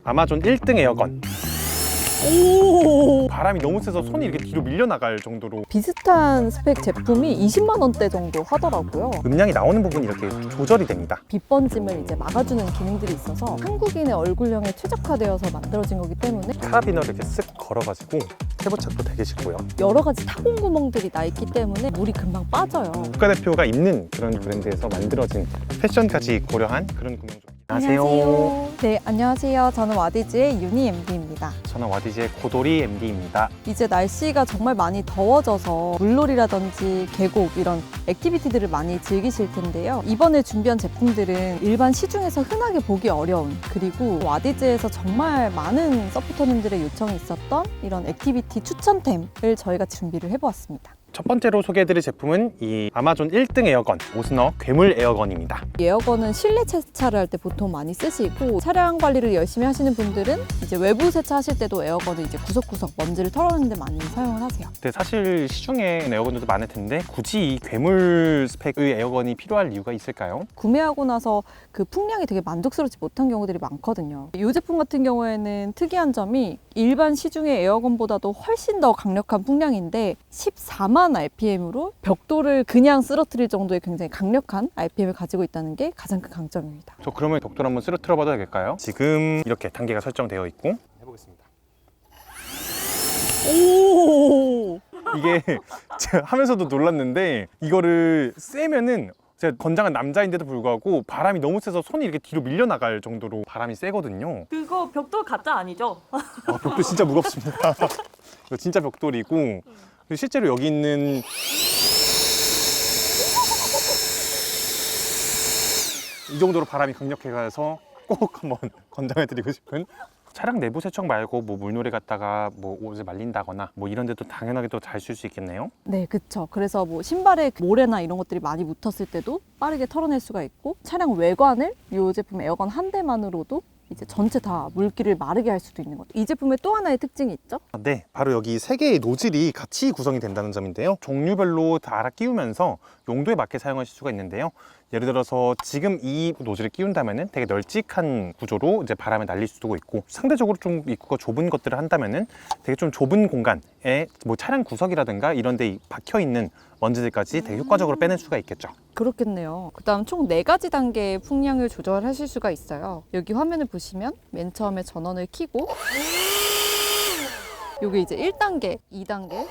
아마존 1등 에어건. 오, 바람이 너무 세서 손이 이렇게 뒤로 밀려나갈 정도로 비슷한 스펙 제품이 20만 원대 정도 하더라고요. 음량이 나오는 부분이 이렇게 조절이 됩니다. 빛 번짐을 이제 막아주는 기능들이 있어서 한국인의 얼굴형에 최적화되어서 만들어진 거기 때문에 카라비너를 이렇게 쓱 걸어가지고 세부착도 되게 쉽고요. 여러 가지 타공 구멍들이 나 있기 때문에 물이 금방 빠져요. 국가대표가 입는 그런 브랜드에서 만들어진 패션까지 고려한 그런 구명조끼. 안녕하세요. 네, 안녕하세요. 저는 와디즈의 유니 MD입니다. 저는 와디즈의 고도리 MD입니다. 이제 날씨가 정말 많이 더워져서 물놀이라든지 계곡 이런 액티비티들을 많이 즐기실 텐데요. 이번에 준비한 제품들은 일반 시중에서 흔하게 보기 어려운, 그리고 와디즈에서 정말 많은 서포터님들의 요청이 있었던 이런 액티비티 추천템을 저희가 준비를 해보았습니다. 첫 번째로 소개해드릴 제품은 이 아마존 1등 에어건 오스너 괴물 에어건입니다. 이 에어건은 실내 세차를 할 때 보통 많이 쓰시고, 차량 관리를 열심히 하시는 분들은 이제 외부 세차하실 때도 에어건을 이제 구석구석 먼지를 털어내는 데 많이 사용을 하세요. 근데 사실 시중에 에어건들도 많을 텐데 굳이 이 괴물 스펙의 에어건이 필요할 이유가 있을까요? 구매하고 나서 그 풍량이 되게 만족스럽지 못한 경우들이 많거든요. 이 제품 같은 경우에는 특이한 점이 일반 시중의 에어건보다도 훨씬 더 강력한 풍량인데 14만 RPM으로 벽돌을 그냥 쓰러뜨릴 정도의 굉장히 강력한 RPM을 가지고 있다는 게 가장 큰 강점입니다. 저 그러면 벽돌 한번 쓰러뜨려 봐도 되겠까요? 지금 이렇게 단계가 설정되어 있고 해보겠습니다. 오! 이게 제가 하면서도 놀랐는데 이거를 쐬면은 제가 건장한 남자인데도 불구하고 바람이 너무 세서 손이 이렇게 뒤로 밀려나갈 정도로 바람이 세거든요. 그거 벽돌 가짜 아니죠? 아, 벽돌 진짜 무겁습니다. 이거 진짜 벽돌이고, 그리고 실제로 여기 있는 이 정도로 바람이 강력해 가서 꼭 한번 권장해드리고 싶은, 차량 내부 세척 말고 뭐 물놀이 갔다가 뭐 옷을 말린다거나 뭐 이런 데도 당연하게 또 잘 쓸 수 있겠네요. 네, 그쵸. 그래서 뭐 신발에 모래나 이런 것들이 많이 묻었을 때도 빠르게 털어낼 수가 있고, 차량 외관을 이 제품 에어건 한 대만으로도 이제 전체 다 물기를 마르게 할 수도 있는 거죠. 이 제품의 또 하나의 특징이 있죠. 네, 바로 여기 3개의 노즐이 같이 구성이 된다는 점인데요. 종류별로 다 알아 끼우면서 용도에 맞게 사용하실 수가 있는데요. 예를 들어서 지금 이 노즐을 끼운다면은 되게 널찍한 구조로 이제 바람을 날릴 수도 있고, 상대적으로 좀 입구가 좁은 것들을 한다면은 되게 좀 좁은 공간에 뭐 차량 구석이라든가 이런 데 박혀 있는 먼지들까지 되게 효과적으로 빼낼 수가 있겠죠. 그렇겠네요. 그다음 총 4가지 단계의 풍량을 조절하실 수가 있어요. 여기 화면을 보시면 맨 처음에 전원을 켜고, 요게 이제 1단계, 2단계,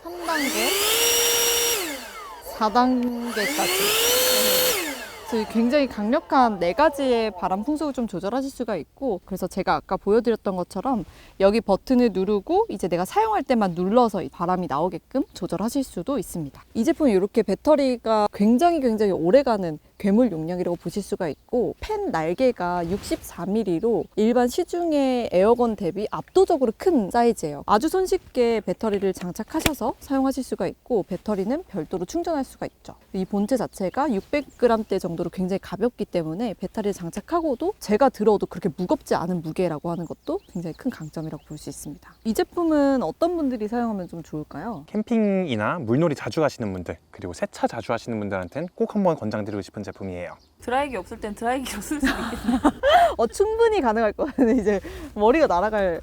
3단계, 4단계까지. 그래서 굉장히 강력한 4가지의 바람 풍속을 좀 조절하실 수가 있고, 그래서 제가 아까 보여드렸던 것처럼 여기 버튼을 누르고 이제 내가 사용할 때만 눌러서 바람이 나오게끔 조절하실 수도 있습니다. 이 제품이 이렇게 배터리가 굉장히 오래가는 괴물 용량이라고 보실 수가 있고, 팬 날개가 64mm로 일반 시중의 에어건 대비 압도적으로 큰 사이즈예요. 아주 손쉽게 배터리를 장착하셔서 사용하실 수가 있고, 배터리는 별도로 충전할 수가 있죠. 이 본체 자체가 600g대 정도로 굉장히 가볍기 때문에 배터리를 장착하고도 제가 들어도 그렇게 무겁지 않은 무게라고 하는 것도 굉장히 큰 강점이라고 볼 수 있습니다. 이 제품은 어떤 분들이 사용하면 좀 좋을까요? 캠핑이나 물놀이 자주 가시는 분들, 그리고 세차 자주 하시는 분들한테는 꼭 한번 권장드리고 싶은 제품이에요. 드라이기 없을 땐 드라이기로 쓸 수 있겠네요. 충분히 가능할 거예요. 이제 머리가 날아갈.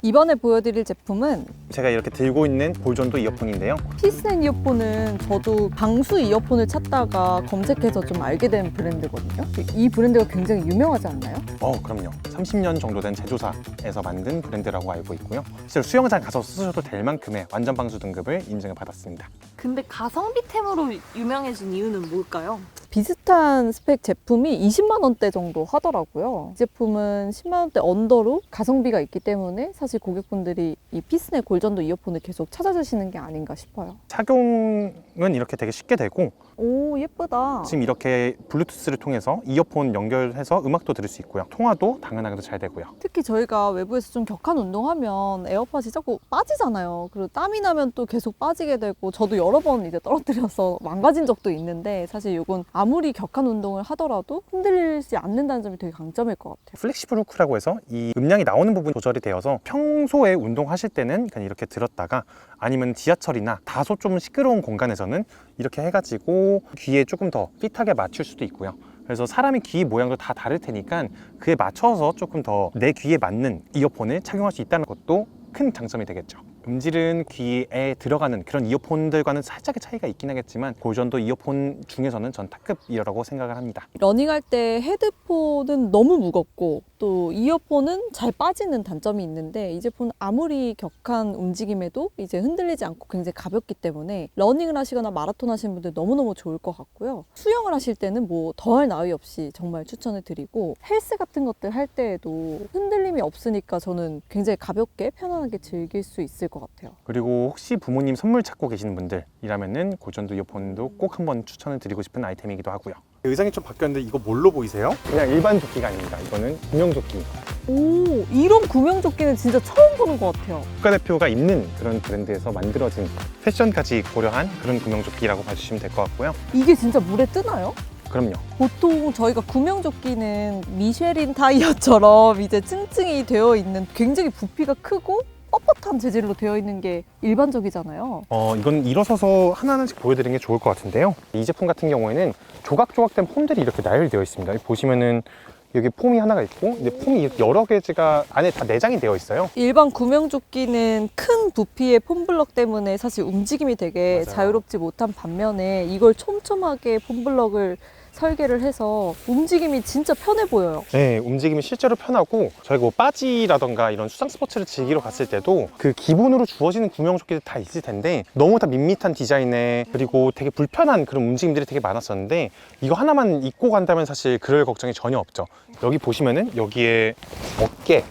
이번에 보여드릴 제품은 제가 이렇게 들고 있는 볼존도 이어폰인데요. 피스앤 이어폰은 저도 방수 이어폰을 찾다가 검색해서 좀 알게 된 브랜드거든요. 이 브랜드가 굉장히 유명하지 않나요? 그럼요. 30년 정도 된 제조사에서 만든 브랜드라고 알고 있고요. 실제로 수영장 가서 쓰셔도 될 만큼의 완전 방수 등급을 인증을 받았습니다. 근데 가성비템으로 유명해진 이유는 뭘까요? 비슷한 스펙 제품이 20만 원대 정도 하더라고요. 이 제품은 10만 원대 언더로 가성비가 있기 때문에 사실 고객분들이 이 피스네 골전도 이어폰을 계속 찾아주시는 게 아닌가 싶어요. 착용은 이렇게 되게 쉽게 되고, 오, 예쁘다. 지금 이렇게 블루투스를 통해서 이어폰 연결해서 음악도 들을 수 있고요. 통화도 당연하게도 잘 되고요. 특히 저희가 외부에서 좀 격한 운동하면 에어팟이 자꾸 빠지잖아요. 그리고 땀이 나면 또 계속 빠지게 되고, 저도 여러 번 이제 떨어뜨려서 망가진 적도 있는데, 사실 이건 아무리 격한 운동을 하더라도 흔들리지 않는다는 점이 되게 강점일 것 같아요. 플렉시블 후크라고 해서 이 음량이 나오는 부분 조절이 되어서 평소에 운동하실 때는 그냥 이렇게 들었다가, 아니면 지하철이나 다소 좀 시끄러운 공간에서는 이렇게 해가지고 귀에 조금 더 핏하게 맞출 수도 있고요. 그래서 사람의 귀 모양도 다 다를 테니까 그에 맞춰서 조금 더 내 귀에 맞는 이어폰을 착용할 수 있다는 것도 큰 장점이 되겠죠. 음질은 귀에 들어가는 그런 이어폰들과는 살짝의 차이가 있긴 하겠지만 고전도 이어폰 중에서는 전 탑급이라고 생각을 합니다. 러닝할 때 헤드폰은 너무 무겁고 또 이어폰은 잘 빠지는 단점이 있는데 이 제품은 아무리 격한 움직임에도 이제 흔들리지 않고 굉장히 가볍기 때문에 러닝을 하시거나 마라톤 하시는 분들 너무너무 좋을 것 같고요. 수영을 하실 때는 뭐 더할 나위 없이 정말 추천을 드리고 헬스 같은 것들 할 때에도 흔들림이 없으니까 저는 굉장히 가볍게 편안하게 즐길 수 있을 것 같아요. 그리고 혹시 부모님 선물 찾고 계시는 분들이라면은 고전도 이어폰도 꼭 한번 추천을 드리고 싶은 아이템이기도 하고요. 의상이 좀 바뀌었는데 이거 뭘로 보이세요? 그냥 일반 조끼가 아닙니다. 이거는 구명조끼. 오, 이런 구명조끼는 진짜 처음 보는 것 같아요. 국가대표가 입는 그런 브랜드에서 만들어진 패션까지 고려한 그런 구명조끼라고 봐주시면 될 것 같고요. 이게 진짜 물에 뜨나요? 그럼요. 보통 저희가 구명조끼는 미쉐린 타이어처럼 이제 층층이 되어 있는 굉장히 부피가 크고 뻣뻣한 재질로 되어 있는 게 일반적이잖아요. 이건 일어서서 하나하나씩 보여드리는 게 좋을 것 같은데요. 이 제품 같은 경우에는 조각조각된 폼들이 이렇게 나열되어 있습니다. 보시면은 여기 폼이 하나가 있고 근데 폼이 여러 개가 안에 다 내장이 되어 있어요. 일반 구명조끼는 큰 부피의 폼블럭 때문에 사실 움직임이 되게 맞아요. 자유롭지 못한 반면에 이걸 촘촘하게 폼블럭을 설계를 해서 움직임이 진짜 편해 보여요. 네, 움직임이 실제로 편하고 저희가 뭐 바지라던가 이런 수상 스포츠를 즐기러 갔을 때도 그 기본으로 주어지는 구명조끼들 다 있을 텐데 너무 다 밋밋한 디자인에 그리고 되게 불편한 그런 움직임들이 되게 많았었는데 이거 하나만 입고 간다면 사실 그럴 걱정이 전혀 없죠. 여기 보시면은 여기에 어깨,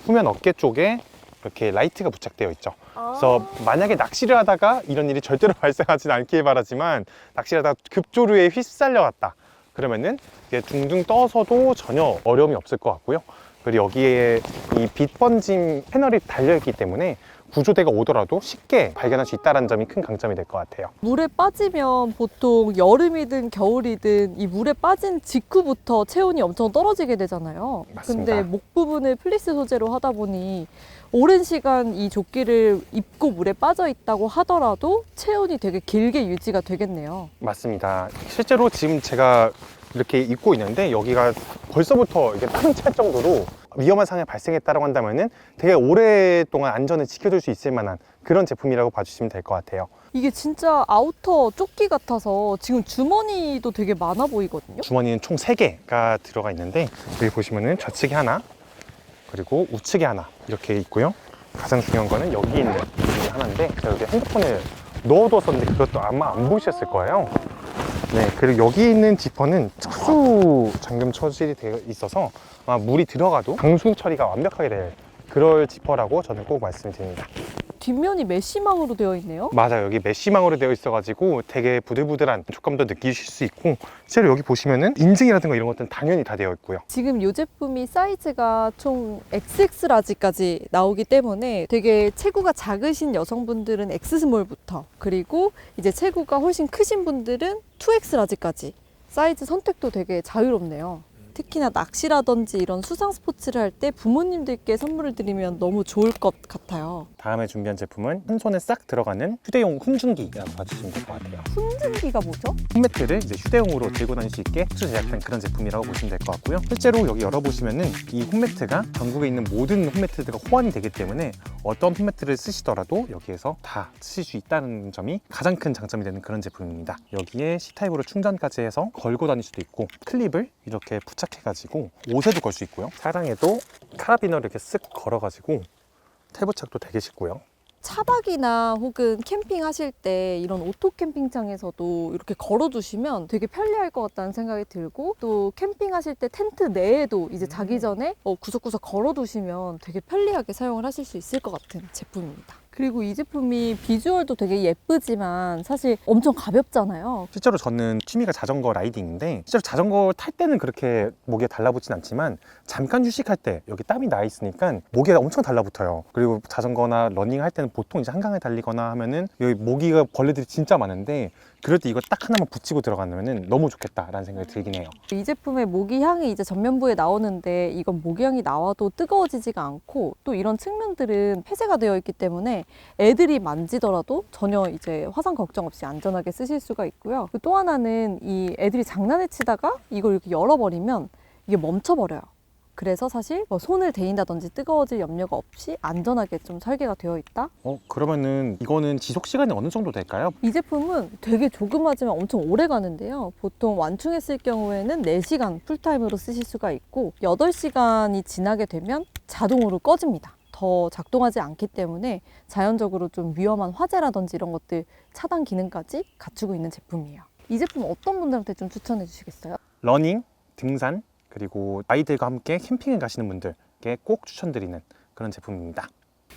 후면 어깨 쪽에 이렇게 라이트가 부착되어 있죠. 그래서 만약에 낚시를 하다가 이런 일이 절대로 발생하진 않길 바라지만 낚시를 하다가 급조류에 휩쓸려갔다 그러면은 이게 둥둥 떠서도 전혀 어려움이 없을 것 같고요. 그리고 여기에 이 빛 번짐 패널이 달려있기 때문에 구조대가 오더라도 쉽게 발견할 수 있다는 점이 큰 강점이 될 것 같아요. 물에 빠지면 보통 여름이든 겨울이든 이 물에 빠진 직후부터 체온이 엄청 떨어지게 되잖아요. 맞습니다. 근데 목 부분을 플리스 소재로 하다 보니 오랜 시간 이 조끼를 입고 물에 빠져 있다고 하더라도 체온이 되게 길게 유지가 되겠네요. 맞습니다. 실제로 지금 제가 이렇게 입고 있는데 여기가 벌써부터 이게 땀이 찰 정도로 위험한 상황이 발생했다고 한다면은 되게 오랫동안 안전을 지켜줄 수 있을 만한 그런 제품이라고 봐주시면 될 것 같아요. 이게 진짜 아우터 조끼 같아서 지금 주머니도 되게 많아 보이거든요. 주머니는 총 3개가 들어가 있는데 여기 보시면은 좌측에 하나 그리고 우측에 하나 이렇게 있고요. 가장 중요한 거는 여기 있는 부분이 하나인데 제가 여기 핸드폰을 넣어뒀었는데 그것도 아마 안 보셨을 거예요. 네, 그리고 여기 있는 지퍼는 특수 잠금 처질이 되어 있어서 아마 물이 들어가도 방수 처리가 완벽하게 될 그럴 지퍼라고 저는 꼭 말씀드립니다. 뒷면이 메쉬망으로 되어 있네요. 맞아요. 여기 메쉬망으로 되어 있어가지고 되게 부들부들한 촉감도 느끼실 수 있고 실제로 여기 보시면은 인증이라든가 이런 것들은 당연히 다 되어 있고요. 지금 이 제품이 사이즈가 총 XX 라지까지 나오기 때문에 되게 체구가 작으신 여성분들은 X 스몰부터 그리고 이제 체구가 훨씬 크신 분들은 2X 라지까지 사이즈 선택도 되게 자유롭네요. 특히나 낚시라든지 이런 수상 스포츠를 할 때 부모님들께 선물을 드리면 너무 좋을 것 같아요. 다음에 준비한 제품은 한 손에 싹 들어가는 휴대용 훔중기라고 봐주시면 될 것 같아요. 훔증기가 뭐죠? 홈매트를 이제 휴대용으로 들고 다닐 수 있게 특수 제작된 그런 제품이라고 보시면 될 것 같고요. 실제로 여기 열어보시면은 이 홈매트가 전국에 있는 모든 홈매트들과 호환이 되기 때문에 어떤 홈매트를 쓰시더라도 여기에서 다 쓰실 수 있다는 점이 가장 큰 장점이 되는 그런 제품입니다. 여기에 C타입으로 충전까지 해서 걸고 다닐 수도 있고 클립을 이렇게 부착해가지고 옷에도 걸 수 있고요. 차량에도 카라비너를 이렇게 쓱 걸어가지고 탈부착도 되게 쉽고요. 차박이나 혹은 캠핑하실 때 이런 오토 캠핑장에서도 이렇게 걸어두시면 되게 편리할 것 같다는 생각이 들고 또 캠핑하실 때 텐트 내에도 이제 자기 전에 구석구석 걸어두시면 되게 편리하게 사용을 하실 수 있을 것 같은 제품입니다. 그리고 이 제품이 비주얼도 되게 예쁘지만 사실 엄청 가볍잖아요. 실제로 저는 취미가 자전거 라이딩인데 실제로 자전거 탈 때는 그렇게 목에 달라붙진 않지만 잠깐 휴식할 때 여기 땀이 나 있으니까 목에 엄청 달라붙어요. 그리고 자전거나 러닝 할 때는 보통 이제 한강에 달리거나 하면은 여기 모기가 벌레들이 진짜 많은데 그럴 때 이거 딱 하나만 붙이고 들어가면 너무 좋겠다라는 생각이 들긴 해요. 이 제품의 모기향이 이제 전면부에 나오는데 이건 모기향이 나와도 뜨거워지지가 않고 또 이런 측면들은 폐쇄가 되어 있기 때문에 애들이 만지더라도 전혀 이제 화상 걱정 없이 안전하게 쓰실 수가 있고요. 또 하나는 이 애들이 장난을 치다가 이걸 이렇게 열어버리면 이게 멈춰버려요. 그래서 사실 뭐 손을 데인다든지 뜨거워질 염려가 없이 안전하게 좀 설계가 되어 있다. 그러면은 이거는 지속 시간이 어느 정도 될까요? 이 제품은 되게 조그마지만 엄청 오래 가는데요. 보통 완충했을 경우에는 4시간 풀타임으로 쓰실 수가 있고 8시간이 지나게 되면 자동으로 꺼집니다. 더 작동하지 않기 때문에 자연적으로 좀 위험한 화재라든지 이런 것들 차단 기능까지 갖추고 있는 제품이에요. 이 제품 어떤 분들한테 좀 추천해 주시겠어요? 러닝, 등산, 그리고 아이들과 함께 캠핑을 가시는 분들께 꼭 추천드리는 그런 제품입니다.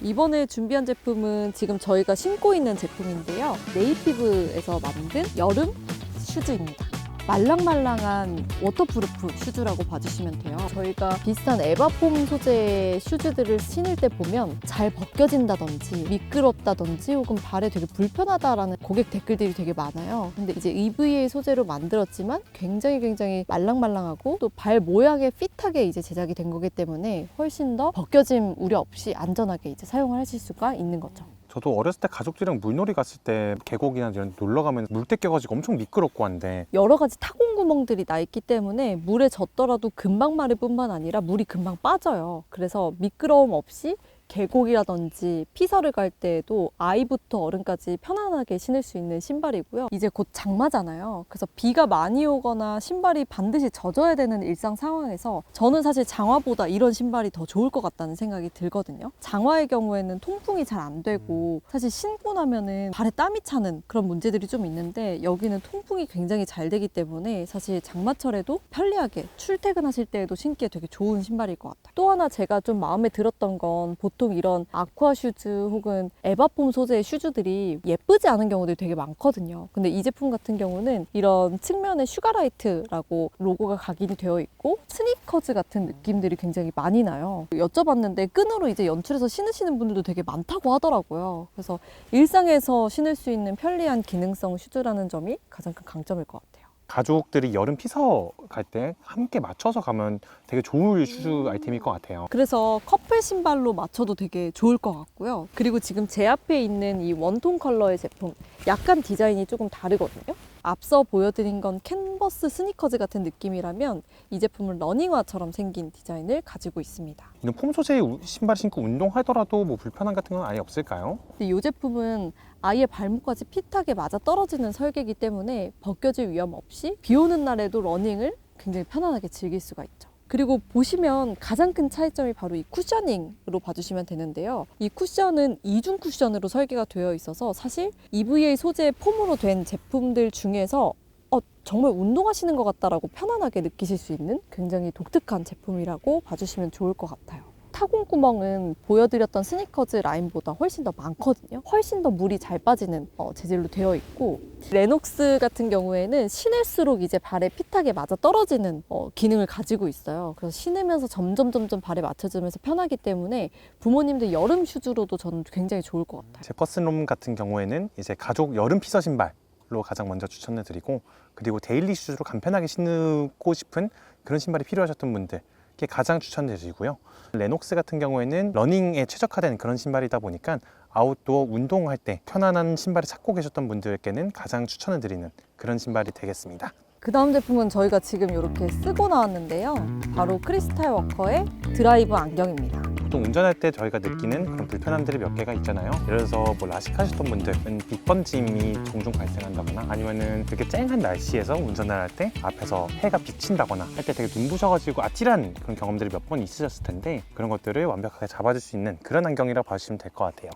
이번에 준비한 제품은 지금 저희가 신고 있는 제품인데요. 네이티브에서 만든 여름 슈즈입니다. 말랑말랑한 워터프루프 슈즈라고 봐주시면 돼요. 저희가 비슷한 에바폼 소재의 슈즈들을 신을 때 보면 잘 벗겨진다든지 미끄럽다든지 혹은 발에 되게 불편하다라는 고객 댓글들이 되게 많아요. 근데 이제 EVA 소재로 만들었지만 굉장히 말랑말랑하고 또 발 모양에 핏하게 이제 제작이 된 거기 때문에 훨씬 더 벗겨짐 우려 없이 안전하게 이제 사용을 하실 수가 있는 거죠. 저도 어렸을 때 가족들이랑 물놀이 갔을 때 계곡이나 이런 데 놀러 가면 물때 껴가지고 엄청 미끄럽고 한데 여러 가지 타공 구멍들이 나 있기 때문에 물에 젖더라도 금방 마를 뿐만 아니라 물이 금방 빠져요. 그래서 미끄러움 없이 계곡이라든지 피서를 갈 때에도 아이부터 어른까지 편안하게 신을 수 있는 신발이고요. 이제 곧 장마잖아요. 그래서 비가 많이 오거나 신발이 반드시 젖어야 되는 일상 상황에서 저는 사실 장화보다 이런 신발이 더 좋을 것 같다는 생각이 들거든요. 장화의 경우에는 통풍이 잘 안 되고 사실 신고 나면은 발에 땀이 차는 그런 문제들이 좀 있는데 여기는 통풍이 굉장히 잘 되기 때문에 사실 장마철에도 편리하게 출퇴근하실 때에도 신기에 되게 좋은 신발일 것 같아요. 또 하나 제가 좀 마음에 들었던 건 보통 이런 아쿠아 슈즈 혹은 에바폼 소재의 슈즈들이 예쁘지 않은 경우들이 되게 많거든요. 근데 이 제품 같은 경우는 이런 측면에 슈가라이트라고 로고가 각인이 되어 있고 스니커즈 같은 느낌들이 굉장히 많이 나요. 여쭤봤는데 끈으로 이제 연출해서 신으시는 분들도 되게 많다고 하더라고요. 그래서 일상에서 신을 수 있는 편리한 기능성 슈즈라는 점이 가장 큰 강점일 것 같아요. 가족들이 여름 피서 갈 때 함께 맞춰서 가면 되게 좋을 슈즈 아이템일 것 같아요. 그래서 커플 신발로 맞춰도 되게 좋을 것 같고요. 그리고 지금 제 앞에 있는 이 원톤 컬러의 제품 약간 디자인이 조금 다르거든요. 앞서 보여드린 건 캔버스 스니커즈 같은 느낌이라면 이 제품은 러닝화처럼 생긴 디자인을 가지고 있습니다. 이런 폼 소재의 신발 신고 운동하더라도 뭐 불편함 같은 건 아예 없을까요? 근데 이 제품은 아예 발목까지 핏하게 맞아 떨어지는 설계이기 때문에 벗겨질 위험 없이 비 오는 날에도 러닝을 굉장히 편안하게 즐길 수가 있죠. 그리고 보시면 가장 큰 차이점이 바로 이 쿠셔닝으로 봐주시면 되는데요. 이 쿠션은 이중 쿠션으로 설계가 되어 있어서 사실 EVA 소재의 폼으로 된 제품들 중에서 정말 운동하시는 것 같다라고 편안하게 느끼실 수 있는 굉장히 독특한 제품이라고 봐주시면 좋을 것 같아요. 타공 구멍은 보여드렸던 스니커즈 라인보다 훨씬 더 많거든요. 훨씬 더 물이 잘 빠지는 재질로 되어 있고 레녹스 같은 경우에는 신을수록 이제 발에 핏하게 맞아 떨어지는 기능을 가지고 있어요. 그래서 신으면서 점점 발에 맞춰지면서 편하기 때문에 부모님들 여름 슈즈로도 저는 굉장히 좋을 것 같아요. 제퍼슨롬 같은 경우에는 이제 가족 여름 피서 신발로 가장 먼저 추천을 드리고, 그리고 데일리 슈즈로 간편하게 신고 싶은 그런 신발이 필요하셨던 분들께 가장 추천드리고요. 레녹스 같은 경우에는 러닝에 최적화된 그런 신발이다 보니까 아웃도어 운동할 때 편안한 신발을 찾고 계셨던 분들께는 가장 추천을 드리는 그런 신발이 되겠습니다. 그 다음 제품은 저희가 지금 이렇게 쓰고 나왔는데요. 바로 크리스탈 워커의 드라이브 안경입니다. 보통 운전할 때 저희가 느끼는 그런 불편함들이 몇 개가 있잖아요. 예를 들어서 뭐 라식하셨던 분들은 빛 번짐이 종종 발생한다거나, 아니면은 되게 쨍한 날씨에서 운전을 할 때 앞에서 해가 비친다거나 할 때 되게 눈부셔가지고 아찔한 그런 경험들이 몇 번 있으셨을 텐데, 그런 것들을 완벽하게 잡아줄 수 있는 그런 안경이라고 봐주시면 될 것 같아요.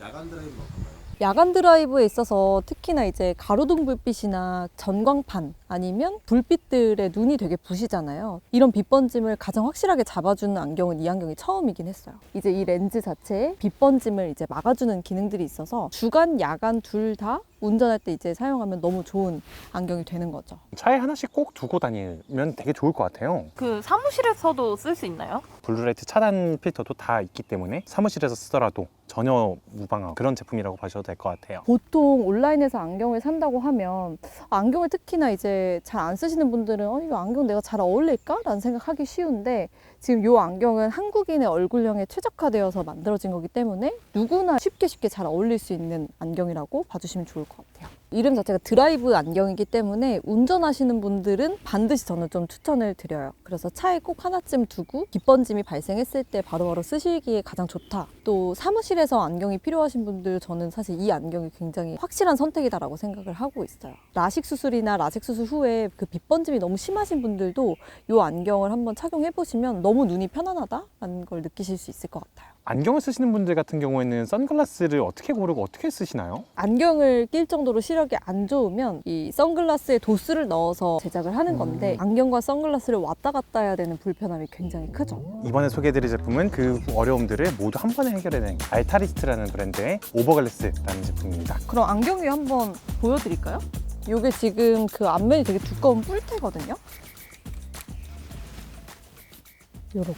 야간 드라이브는 어떤가요? 야간 드라이브에 있어서 특히나 이제 가로등 불빛이나 전광판 아니면 불빛들에 눈이 되게 부시잖아요. 이런 빛 번짐을 가장 확실하게 잡아주는 안경은 이 안경이 처음이긴 했어요. 이제 이 렌즈 자체에 빛 번짐을 이제 막아주는 기능들이 있어서 주간, 야간 둘 다 운전할 때 이제 사용하면 너무 좋은 안경이 되는 거죠. 차에 하나씩 꼭 두고 다니면 되게 좋을 것 같아요. 그 사무실에서도 쓸 수 있나요? 블루라이트 차단 필터도 다 있기 때문에 사무실에서 쓰더라도 전혀 무방한 그런 제품이라고 봐셔도 될 것 같아요. 보통 온라인에서 안경을 산다고 하면 안경을 특히나 이제 잘 안 쓰시는 분들은 이 안경 내가 잘 어울릴까? 라는 생각하기 쉬운데 지금 이 안경은 한국인의 얼굴형에 최적화되어서 만들어진 거기 때문에 누구나 쉽게 잘 어울릴 수 있는 안경이라고 봐주시면 좋을 것 같아요. 이름 자체가 드라이브 안경이기 때문에 운전하시는 분들은 반드시 저는 좀 추천을 드려요. 그래서 차에 꼭 하나쯤 두고 빗번짐이 발생했을 때 바로바로 쓰시기에 가장 좋다. 또 사무실에서 안경이 필요하신 분들 저는 사실 이 안경이 굉장히 확실한 선택이다라고 생각을 하고 있어요. 라식 수술이나 라섹 수술 후에 그 빗번짐이 너무 심하신 분들도 이 안경을 한번 착용해 보시면 너무 눈이 편안하다라는 걸 느끼실 수 있을 것 같아요. 안경을 쓰시는 분들 같은 경우에는 선글라스를 어떻게 고르고 어떻게 쓰시나요? 안경을 낄 정도로 시력이 안 좋으면 이 선글라스에 도수를 넣어서 제작을 하는 건데 안경과 선글라스를 왔다 갔다 해야 되는 불편함이 굉장히 크죠. 이번에 소개해드릴 제품은 그 어려움들을 모두 한 번에 해결해내는 알타리스트라는 브랜드의 오버글래스라는 제품입니다. 그럼 안경 위에 한번 보여드릴까요? 이게 지금 그 앞면이 되게 두꺼운 뿔테거든요. 요렇게.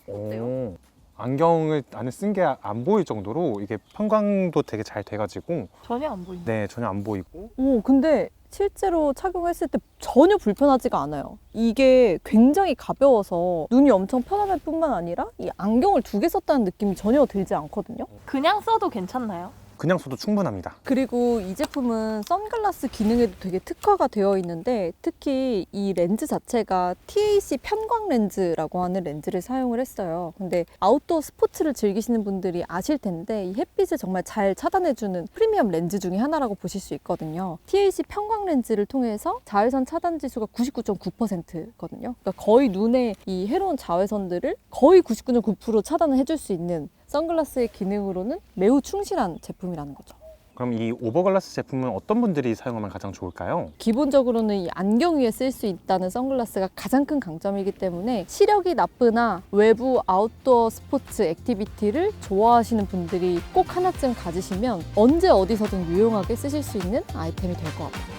어때요? 안경을 안에 쓴 게 안 보일 정도로 이게 편광도 되게 잘 돼가지고 전혀 안 보이네. 네, 전혀 안 보이고 근데 실제로 착용했을 때 전혀 불편하지가 않아요. 이게 굉장히 가벼워서 눈이 엄청 편안할 뿐만 아니라 이 안경을 2개 썼다는 느낌이 전혀 들지 않거든요. 그냥 써도 괜찮나요? 그냥 써도 충분합니다. 그리고 이 제품은 선글라스 기능에도 되게 특화가 되어 있는데 특히 이 렌즈 자체가 TAC 편광 렌즈라고 하는 렌즈를 사용을 했어요. 근데 아웃도어 스포츠를 즐기시는 분들이 아실 텐데 이 햇빛을 정말 잘 차단해주는 프리미엄 렌즈 중에 하나라고 보실 수 있거든요. TAC 편광 렌즈를 통해서 자외선 차단 지수가 99.9%거든요. 그러니까 거의 눈에 이 해로운 자외선들을 거의 99.9% 차단을 해줄 수 있는 선글라스의 기능으로는 매우 충실한 제품이라는 거죠. 그럼 이 오버글라스 제품은 어떤 분들이 사용하면 가장 좋을까요? 기본적으로는 이 안경 위에 쓸 수 있다는 선글라스가 가장 큰 강점이기 때문에 시력이 나쁘나 외부 아웃도어 스포츠 액티비티를 좋아하시는 분들이 꼭 하나쯤 가지시면 언제 어디서든 유용하게 쓰실 수 있는 아이템이 될 것 같아요.